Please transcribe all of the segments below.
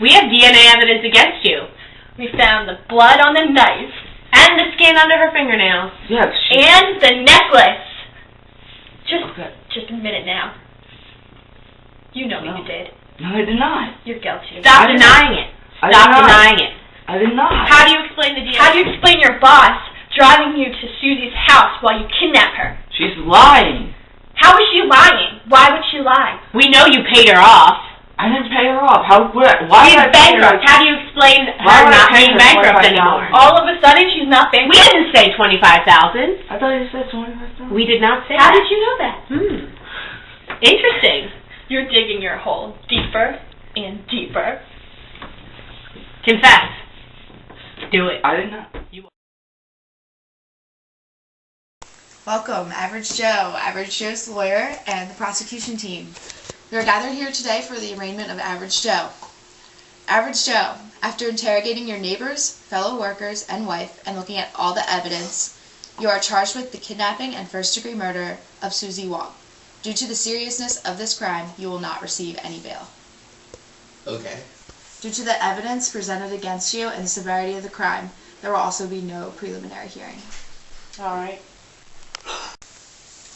We have DNA evidence against you. We found the blood on the knife. And the skin under her fingernails. Yes. And the necklace. Just a minute now. You know what you did. No, I did not. You're guilty. Stop denying it. Stop denying it. I did not. How do you explain the DNA? How do you explain your boss driving you to Susie's house while you kidnap her? She's lying. How is she lying? Why would she lie? We know you paid her off. I didn't pay her off. Why She's bankrupt. How do you explain her not being bankrupt anymore? All of a sudden, she's not bankrupt? We didn't say $25,000. I thought you said $25,000. We did not say How that. did you know that? Interesting. You're digging your hole deeper and deeper. Confess. Do it. I did not. Welcome, Average Joe, Average Joe's lawyer, and the prosecution team. We are gathered here today for the arraignment of Average Joe. Average Joe, after interrogating your neighbors, fellow workers, and wife, and looking at all the evidence, you are charged with the kidnapping and first-degree murder of Susie Wong. Due to the seriousness of this crime, you will not receive any bail. Okay. Due to the evidence presented against you and the severity of the crime, there will also be no preliminary hearing. All right.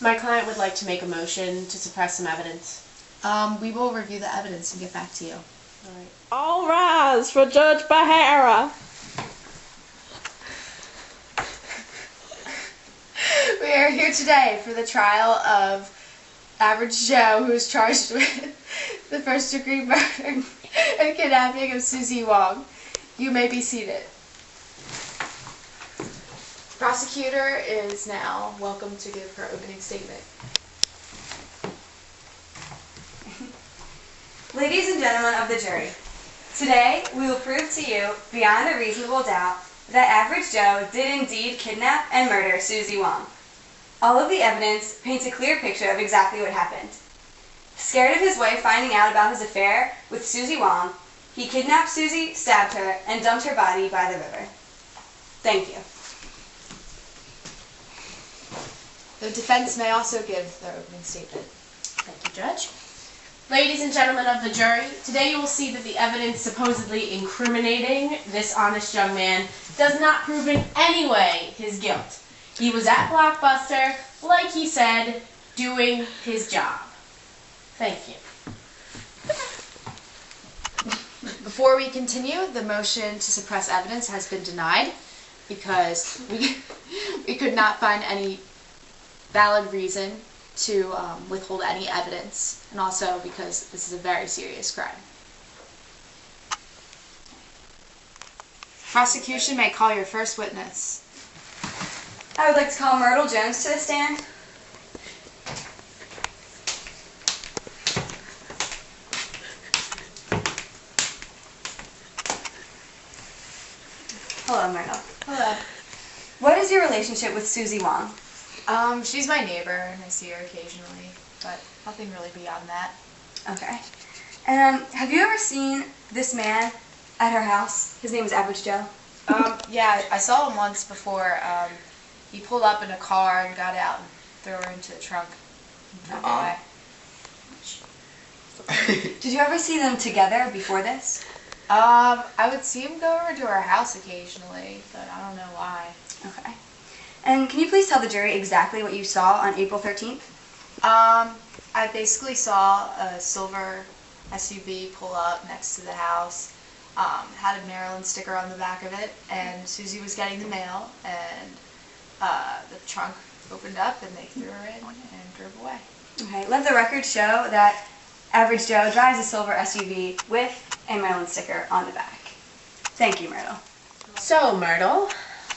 My client would like to make a motion to suppress some evidence. We will review the evidence and get back to you. All right. All rise for Judge Bahara. We are here today for the trial of Average Joe, who is charged with the first-degree murder and kidnapping of Susie Wong. You may be seated. Prosecutor is now welcome to give her opening statement. Ladies and gentlemen of the jury, today we will prove to you, beyond a reasonable doubt, that Average Joe did indeed kidnap and murder Susie Wong. All of the evidence paints a clear picture of exactly what happened. Scared of his wife finding out about his affair with Susie Wong, he kidnapped Susie, stabbed her, and dumped her body by the river. Thank you. The defense may also give their opening statement. Thank you, Judge. Ladies and gentlemen of the jury, today you will see that the evidence supposedly incriminating this honest young man does not prove in any way his guilt. He was at Blockbuster, like he said, doing his job. Thank you. Before we continue, the motion to suppress evidence has been denied because we could not find any valid reason to withhold any evidence, and also because this is a very serious crime. Prosecution may call your first witness. I would like to call Myrtle Jones to the stand. Hello, Myrtle. Hello. What is your relationship with Susie Wong? She's my neighbor, and I see her occasionally, but nothing really beyond that. Okay. And have you ever seen this man at her house? His name is Average Joe. Yeah, I saw him once before. He pulled up in a car and got out and threw her into the trunk and drove away. Did you ever see them together before this? I would see him go over to her house occasionally, but I don't know why. Okay. And can you please tell the jury exactly what you saw on April 13th? I basically saw a silver SUV pull up next to the house, had a Maryland sticker on the back of it, and Susie was getting the mail, and the trunk opened up, and they threw her in and drove away. Okay, let the record show that Average Joe drives a silver SUV with a Maryland sticker on the back. Thank you, Myrtle. So, Myrtle,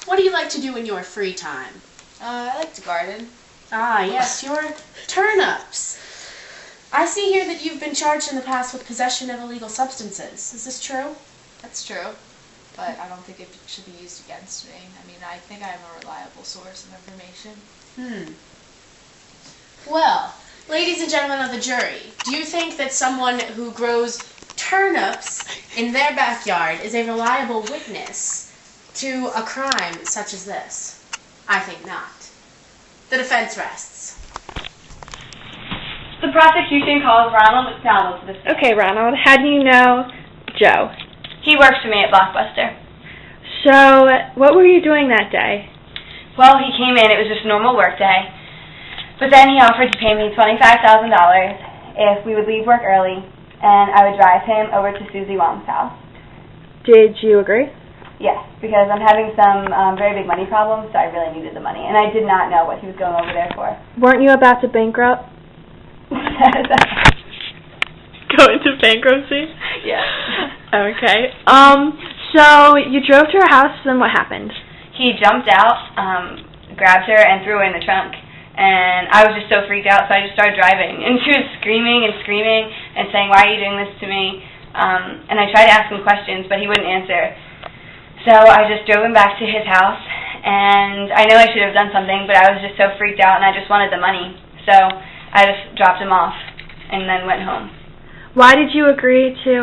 what do you like to do in your free time? I like to garden. Ah, yes, your turnips. I see here that you've been charged in the past with possession of illegal substances. Is this true? That's true, but I don't think it should be used against me. I mean, I think I'm a reliable source of information. Well, ladies and gentlemen of the jury, do you think that someone who grows turnips in their backyard is a reliable witness to a crime such as this? I think not. The defense rests. The prosecution calls Ronald McDowell to the stand. Okay, Ronald, how do you know Joe? He works for me at Blockbuster. So, what were you doing that day? Well, he came in, it was just a normal work day. But then he offered to pay me $25,000 if we would leave work early, and I would drive him over to Susie Wong's house. Did you agree? Yes, because I'm having some very big money problems, so I really needed the money. And I did not know what he was going over there for. Weren't you about to bankrupt? Go into bankruptcy? Yeah. Okay. So you drove to her house, and what happened? He jumped out, grabbed her, and threw her in the trunk. And I was just so freaked out, so I just started driving. And she was screaming and screaming and saying, "Why are you doing this to me?" And I tried to ask him questions, but he wouldn't answer. So I just drove him back to his house. And I know I should have done something, but I was just so freaked out, and I just wanted the money. So I just dropped him off and then went home. Why did you agree to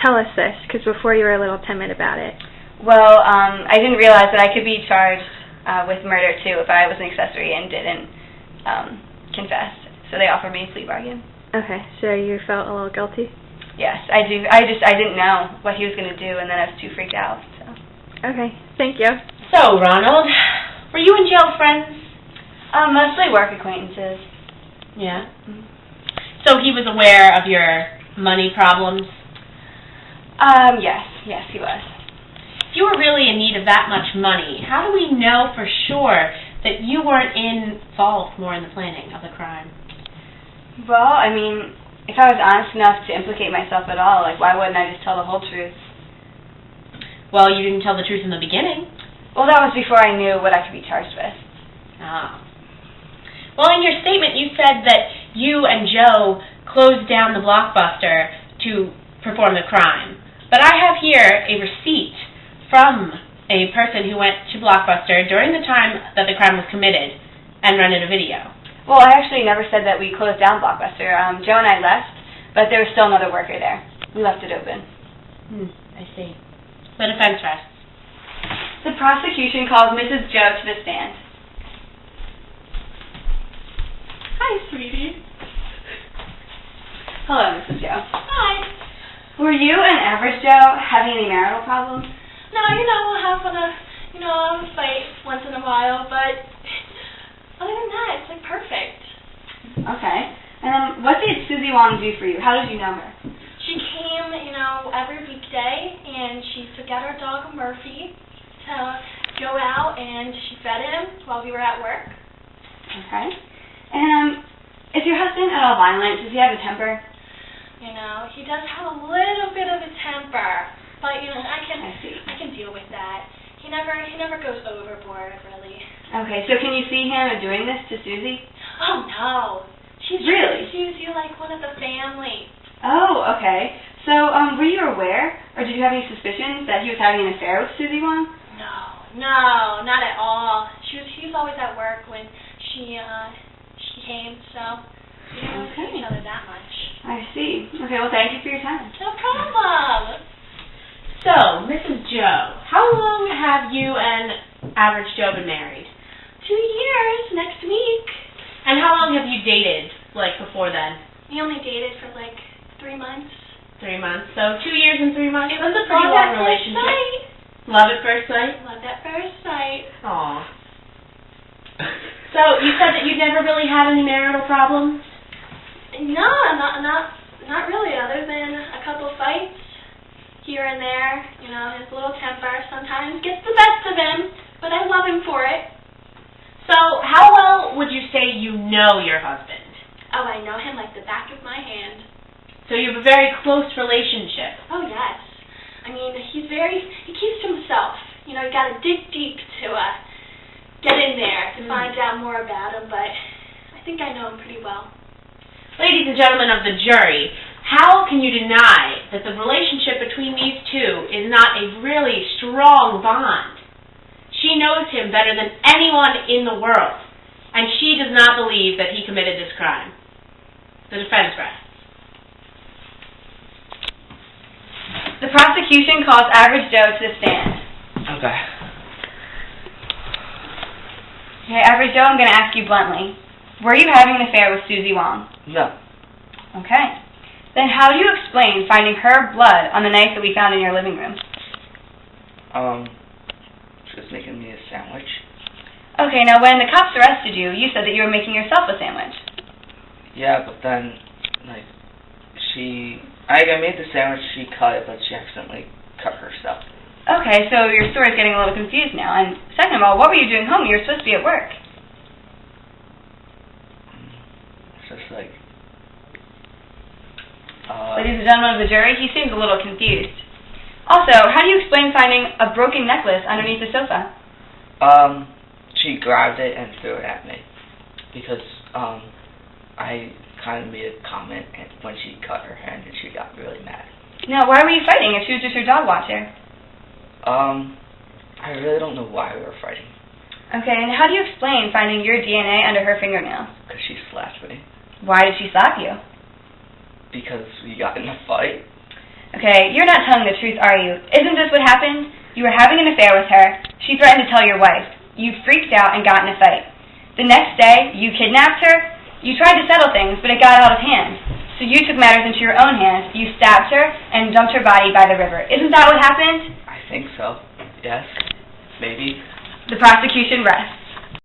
tell us this? Because before you were a little timid about it. Well, I didn't realize that I could be charged with murder, too, if I was an accessory and didn't confess. So they offered me a plea bargain. Okay, so you felt a little guilty? Yes, I do. I didn't know what he was going to do, and then I was too freaked out. So. Okay, thank you. So, Ronald, were you and Joe friends? Mostly work acquaintances. Yeah. Mm-hmm. So he was aware of your money problems? Yes, he was. If you were really in need of that much money, how do we know for sure that you weren't involved more in the planning of the crime? Well, I mean, if I was honest enough to implicate myself at all, like, why wouldn't I just tell the whole truth? Well, you didn't tell the truth in the beginning. Well, that was before I knew what I could be charged with. Ah. Well, in your statement, you said that you and Joe closed down the Blockbuster to perform the crime. But I have here a receipt from a person who went to Blockbuster during the time that the crime was committed and rented a video. Well, I actually never said that we closed down Blockbuster. Joe and I left, but there was still another worker there. We left it open. I see. The defense rests. The prosecution calls Mrs. Joe to the stand. Hi, sweetie. Hello, Mrs. Joe. Hi. Were you and Average Joe having any marital problems? No, we'll have a fight once in a while, but other than that, it's like perfect. Okay. And then what did Susie Wong do for you? How did you know her? She came, every weekday, and she took out our dog Murphy to go out, and she fed him while we were at work. Okay. And is your husband at all violent? Does he have a temper? He does have a little bit of a temper, but I see. can deal with that. He never goes overboard, really. Okay, so can you see him doing this to Susie? Oh no, she's really Susie like one of the family. Oh, okay. So, were you aware, or did you have any suspicions that he was having an affair with Susie Wong? No, not at all. He was always at work when she came, so we didn't really see each other that much. I see. Okay, well, thank you for your time. No problem. So, Mrs. Joe, how long have you and Average Joe been married? 2 years next week. And how long have you dated, before then? We only dated for 3 months. 3 months. So 2 years and 3 months. It was a pretty long relationship. Love at first sight. Love at first sight. Aw. So you said that you'd never really had any marital problems? No, not really. Other than a couple fights here and there. His little temper sometimes gets the best of him, but I love him for it. So how well would you say you know your husband? Oh, I know him like the back of my hand. So you have a very close relationship. Oh, yes. I mean, he keeps to himself. You got to dig deep to get in there to find out more about him, but I think I know him pretty well. Ladies and gentlemen of the jury, how can you deny that the relationship between these two is not a really strong bond? She knows him better than anyone in the world, and she does not believe that he committed this crime. The defense rests. The prosecution calls Average Joe to the stand. Okay. Okay, Average Joe, I'm going to ask you bluntly. Were you having an affair with Susie Wong? No. Okay. Then how do you explain finding her blood on the knife that we found in your living room? She was making me a sandwich. Okay, now when the cops arrested you, you said that you were making yourself a sandwich. Yeah, but then, like, I made the sandwich, she cut it, but she accidentally cut herself. Okay, so your story's getting a little confused now. And second of all, what were you doing home? You were supposed to be at work. It's just like... Ladies and gentlemen of the jury, he seems a little confused. Also, how do you explain finding a broken necklace underneath the sofa? She grabbed it and threw it at me. Because, I kind of made a comment when she cut her hand and she got really mad. Now, why were you fighting if she was just your dog watcher? I really don't know why we were fighting. Okay, and how do you explain finding your DNA under her fingernails? Because she slapped me. Why did she slap you? Because we got in a fight. Okay, you're not telling the truth, are you? Isn't this what happened? You were having an affair with her. She threatened to tell your wife. You freaked out and got in a fight. The next day, you kidnapped her. You tried to settle things, but it got out of hand. So you took matters into your own hands. You stabbed her and dumped her body by the river. Isn't that what happened? I think so. Yes. Maybe. The prosecution rests.